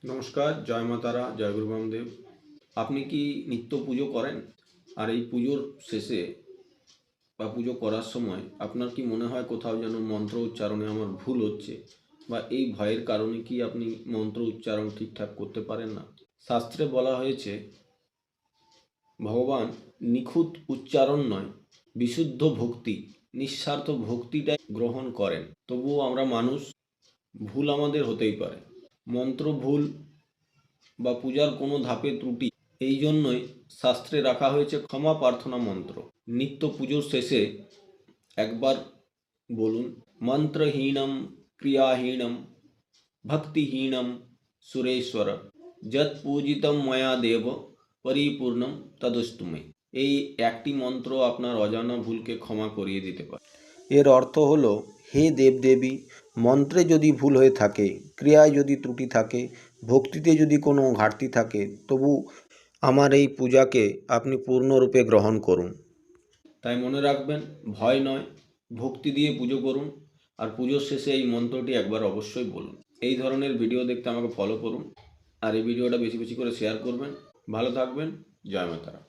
নমস্কার, জয় মা তারা, জয় গুরু বামদেব। আপনি কি নিত্য পুজো করেন? আর এই পুজোর শেষে বা পুজো করার সময় আপনার কি মনে হয় কোথাও যেন মন্ত্র উচ্চারণে আমার ভুল হচ্ছে, বা এই ভয়ের কারণে কি আপনি মন্ত্র উচ্চারণ ঠিকঠাক করতে পারেন না? শাস্ত্রে বলা হয়েছে ভগবান নিখুঁত উচ্চারণ নয়, বিশুদ্ধ ভক্তি, নিঃস্বার্থ ভক্তিটাই গ্রহণ করেন। তবুও আমরা মানুষ, ভুল আমাদের হতেই পারে। মন্ত্র ভুল বা পূজার কোনো ধাপে ত্রুটি, এই জন্যই শাস্ত্রে রাখা হয়েছে ক্ষমা প্রার্থনা মন্ত্র। নিত্য পুজোর শেষে একবার বলুন, মন্ত্রহীনম ক্রিয়াহীনম ভক্তিহীনম সুরেশ্বর যৎ পূজিতম ময়া দেব পরিপূর্ণম তদস্তুমে। এই একটি মন্ত্র আপনার অজানা ভুলকে ক্ষমা করিয়ে দিতে পারে। এর অর্থ হলো, হে দেবদেবী, মন্ত্রে যদি ভুল হয়ে থাকে, ক্রিয়ায় যদি ত্রুটি থাকে, ভক্তিতে যদি কোনো ঘাটতি থাকে, তবু আমার এই পূজাকে আপনি পূর্ণরূপে গ্রহণ করুন। তাই মনে রাখবেন, ভয় নয়, ভক্তি দিয়ে পুজো করুন। আর পুজোর শেষে এই মন্ত্রটি একবার অবশ্যই বলুন। এই ধরনের ভিডিও দেখতে আমাকে ফলো করুন, আর এই ভিডিওটা বেশি বেশি করে শেয়ার করবেন। ভালো থাকবেন। জয় মা তারা।